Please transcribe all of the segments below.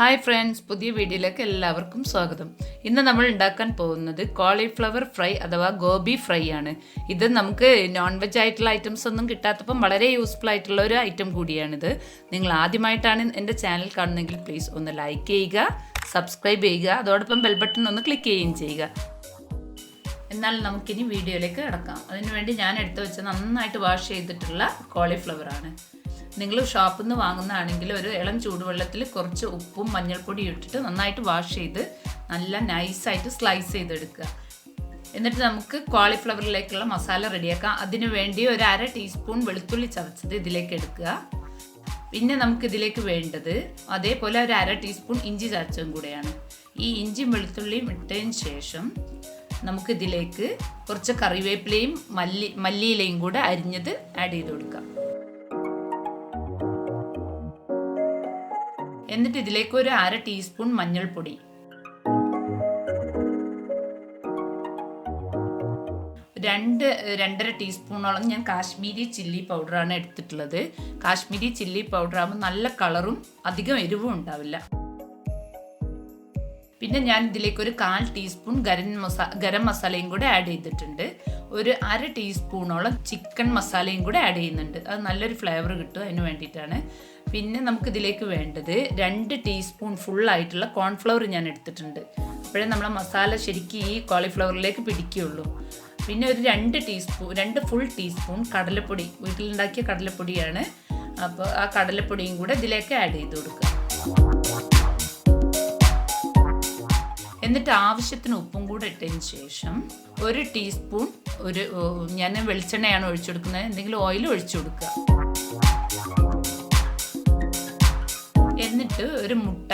Hi friends, പുതിയ വീഡിയോയിലേക്ക് എല്ലാവർക്കും സ്വാഗതം. ഇന്ന് നമ്മൾ ഉണ്ടാക്കാൻ പോകുന്നത് കോളിഫ്ലവർ ഫ്രൈ അഥവാ ഗോബി ഫ്രൈ ആണ്. ഇത് നമുക്ക് നോൺ വെജ് ആയിട്ടുള്ള ഐറ്റംസ് ഒന്നും കിട്ടാത്തപ്പം വളരെ യൂസ്ഫുൾ ആയിട്ടുള്ള ഒരു ഐറ്റം കൂടിയാണിത്. നിങ്ങൾ ആദ്യമായിട്ടാണ് എൻ്റെ ചാനൽ കാണുന്നതെങ്കിൽ പ്ലീസ് ഒന്ന് ലൈക്ക് ചെയ്യുക, സബ്സ്ക്രൈബ് ചെയ്യുക, അതോടൊപ്പം ബെൽ ബട്ടൺ ഒന്ന് ക്ലിക്ക് ചെയ്യുകയും ചെയ്യുക. എന്നാൽ നമുക്കിനി വീഡിയോയിലേക്ക് കിടക്കാം. അതിനുവേണ്ടി ഞാൻ എടുത്തു വെച്ച നന്നായിട്ട് വാഷ് ചെയ്തിട്ടുള്ള കോളിഫ്ലവറാണ്. നിങ്ങൾ ഷോപ്പിൽ നിന്ന് വാങ്ങുന്നതാണെങ്കിൽ ഒരു ഇളം ചൂടുവെള്ളത്തിൽ കുറച്ച് ഉപ്പും മഞ്ഞൾപ്പൊടിയും ഇട്ടിട്ട് നന്നായിട്ട് വാഷ് ചെയ്ത് നല്ല നൈസായിട്ട് സ്ലൈസ് ചെയ്തെടുക്കുക. എന്നിട്ട് നമുക്ക് കോളിഫ്ലവറിലേക്കുള്ള മസാല റെഡിയാക്കാം. അതിനു വേണ്ടി ഒരു 1/2 ടീസ്പൂൺ വെളുത്തുള്ളി ചതച്ചത് ഇതിലേക്ക് എടുക്കുക. പിന്നെ നമുക്കിതിലേക്ക് വേണ്ടത് അതേപോലെ ഒരു 1/2 ടീസ്പൂൺ ഇഞ്ചി ചതച്ചതും കൂടെയാണ്. ഈ ഇഞ്ചിയും വെളുത്തുള്ളിയും ഇട്ടതിന് ശേഷം നമുക്കിതിലേക്ക് കുറച്ച് കറിവേപ്പിലയും മല്ലിയിലയും കൂടെ അരിഞ്ഞത് ആഡ് ചെയ്ത് കൊടുക്കാം. എന്നിട്ട് ഇതിലേക്ക് ഒരു 1/2 ടീസ്പൂൺ മഞ്ഞൾപ്പൊടി, 2-2.5 ടീസ്പൂണോളം ഞാൻ കാശ്മീരി ചില്ലി പൗഡറാണ് എടുത്തിട്ടുള്ളത്. കാശ്മീരി ചില്ലി പൗഡർ ആകുമ്പോൾ നല്ല കളറും അധികം എരിവും ഉണ്ടാവില്ല. പിന്നെ ഞാൻ ഇതിലേക്ക് ഒരു 1/4 ടീസ്പൂൺ ഗരം മസാലയും കൂടെ ആഡ് ചെയ്തിട്ടുണ്ട്. ഒരു 1/2 ടീസ്പൂണോളം ചിക്കൻ മസാലയും കൂടെ ആഡ് ചെയ്യുന്നുണ്ട്. അത് നല്ലൊരു ഫ്ലേവർ കിട്ടും, അതിന് വേണ്ടിയിട്ടാണ്. പിന്നെ നമുക്കിതിലേക്ക് വേണ്ടത് 2 ടീസ്പൂൺ ഫുള്ളായിട്ടുള്ള കോൺഫ്ലവർ ഞാൻ എടുത്തിട്ടുണ്ട്. അപ്പോഴേ നമ്മളെ മസാല ശരിക്കും ഈ കോളിഫ്ലവറിലേക്ക് പിടിക്കുകയുള്ളൂ. പിന്നെ ഒരു 2 ഫുൾ ടീസ്പൂൺ കടലപ്പൊടി, വീട്ടിലുണ്ടാക്കിയ കടലപ്പൊടിയാണ്. അപ്പോൾ ആ കടലപ്പൊടിയും കൂടെ ഇതിലേക്ക് ആഡ് ചെയ്ത് കൊടുക്കുക. എന്നിട്ട് ആവശ്യത്തിന് ഉപ്പും കൂടെ ഇട്ടതിന് ശേഷം 1 ടീസ്പൂൺ ഞാൻ വെളിച്ചെണ്ണയാണ് ഒഴിച്ചു കൊടുക്കുന്നത്, എന്തെങ്കിലും ഓയിൽ ഒഴിച്ചു കൊടുക്കുക. എന്നിട്ട് ഒരു മുട്ട,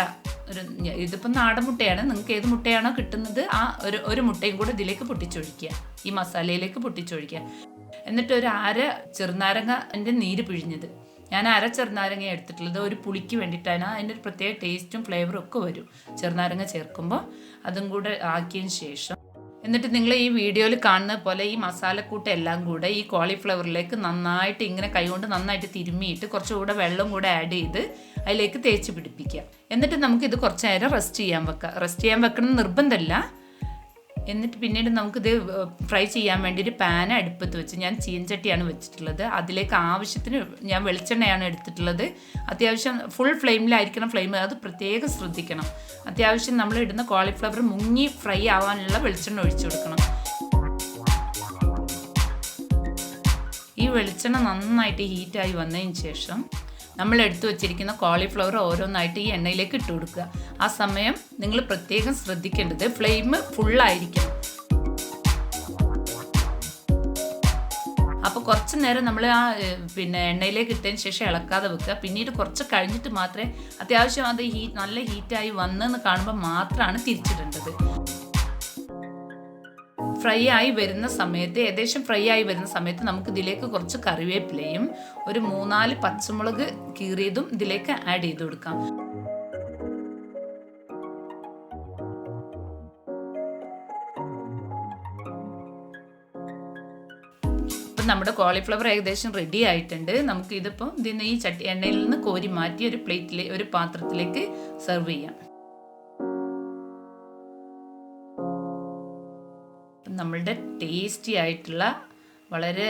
ഇതിപ്പോൾ നാടൻ മുട്ടയാണ്, നിങ്ങൾക്ക് ഏത് മുട്ടയാണോ കിട്ടുന്നത് ആ ഒരു മുട്ടയും കൂടെ ഇതിലേക്ക് പൊട്ടിച്ചൊഴിക്കുക, ഈ മസാലയിലേക്ക് പൊട്ടിച്ചൊഴിക്കുക. എന്നിട്ട് ഒരു 1/2 ചെറുനാരങ്ങൻ്റെ നീര് പിഴിഞ്ഞത്, ഞാൻ 1/2 ചെറുനാരങ്ങ എടുത്തിട്ടുള്ളത്. ഒരു പുളിക്ക് വേണ്ടിയിട്ടാണ്, അതിൻ്റെ ഒരു പ്രത്യേക ടേസ്റ്റും ഫ്ലേവറും ഒക്കെ വരും ചെറുനാരങ്ങ ചേർക്കുമ്പോൾ. അതും കൂടെ ആക്കിയതിന് ശേഷം എന്നിട്ട് നിങ്ങൾ ഈ വീഡിയോയിൽ കാണുന്ന പോലെ ഈ മസാലക്കൂട്ട് എല്ലാം കൂടെ ഈ കോളിഫ്ലവറിലേക്ക് നന്നായിട്ട് ഇങ്ങനെ കൈകൊണ്ട് നന്നായിട്ട് തിരുമ്മിയിട്ട് കുറച്ചുകൂടെ വെള്ളം കൂടെ ആഡ് ചെയ്ത് അതിലേക്ക് തേച്ച് പിടിപ്പിക്കുക. എന്നിട്ട് നമുക്കിത് കുറച്ച് നേരം റെസ്റ്റ് ചെയ്യാൻ വെക്കണം നിർബന്ധമില്ല. എന്നിട്ട് പിന്നീട് നമുക്കിത് ഫ്രൈ ചെയ്യാൻ വേണ്ടി ഒരു പാൻ അടുപ്പത്ത് വെച്ച്, ഞാൻ ചീനച്ചട്ടിയാണ് വെച്ചിട്ടുള്ളത്. അതിലേക്ക് ആവശ്യത്തിന് ഞാൻ വെളിച്ചെണ്ണയാണ് എടുത്തിട്ടുള്ളത്. അത്യാവശ്യം ഫുൾ ഫ്ലെയിമിലായിരിക്കണം ഫ്ലെയിം, അത് പ്രത്യേകം ശ്രദ്ധിക്കണം. അത്യാവശ്യം നമ്മൾ ഇടുന്ന കോളിഫ്ലവർ മുങ്ങി ഫ്രൈ ആവാനുള്ള വെളിച്ചെണ്ണ ഒഴിച്ചു കൊടുക്കണം. ഈ വെളിച്ചെണ്ണ നന്നായിട്ട് ഹീറ്റായി വന്നതിന് ശേഷം നമ്മൾ എടുത്തു വച്ചിരിക്കുന്ന കോളിഫ്ലവർ ഓരോന്നായിട്ട് ഈ എണ്ണയിലേക്ക് ഇട്ട് കൊടുക്കുക. ആ സമയം നിങ്ങൾ പ്രത്യേകം ശ്രദ്ധിക്കേണ്ടത് ഫ്ലെയിം ഫുള്ളായിരിക്കണം. അപ്പോൾ കുറച്ച് നേരം നമ്മൾ ആ എണ്ണയിലേക്ക് ഇട്ടതിന് ശേഷം ഇളക്കാതെ വെക്കുക. പിന്നീട് കുറച്ച് കഴിഞ്ഞിട്ട് മാത്രമേ, അത്യാവശ്യം അത് നല്ല ഹീറ്റായി വന്നെന്ന് കാണുമ്പോൾ മാത്രമാണ് തിരിച്ചിടേണ്ടത്. ഏകദേശം ഫ്രൈ ആയി വരുന്ന സമയത്ത് നമുക്ക് ഇതിലേക്ക് കുറച്ച് കറിവേപ്പിലയും ഒരു 3-4 പച്ചമുളക് കീറിയതും ഇതിലേക്ക് ആഡ് ചെയ്ത് കൊടുക്കാം. ഇപ്പം നമ്മുടെ കോളിഫ്ലവർ ഏകദേശം റെഡി ആയിട്ടുണ്ട്. നമുക്ക് ഇതിപ്പോൾ ഈ എണ്ണയിൽ നിന്ന് കോരി മാറ്റി ഒരു പാത്രത്തിലേക്ക് സെർവ് ചെയ്യാം. നമ്മളുടെ ടേസ്റ്റി ആയിട്ടുള്ള വളരെ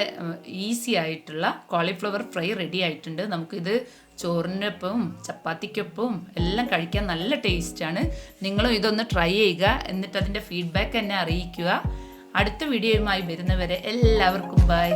ഈസി ആയിട്ടുള്ള കോളിഫ്ലവർ ഫ്രൈ റെഡി ആയിട്ടുണ്ട്. നമുക്കിത് ചോറിനൊപ്പവും ചപ്പാത്തിക്കൊപ്പവും എല്ലാം കഴിക്കാൻ നല്ല ടേസ്റ്റാണ്. നിങ്ങളും ഇതൊന്ന് ട്രൈ ചെയ്യുക, എന്നിട്ട് അതിൻ്റെ ഫീഡ്ബാക്ക് എന്നെ അറിയിക്കുക. അടുത്ത വീഡിയോയുമായി വരുന്നവരെ എല്ലാവർക്കും ബൈ.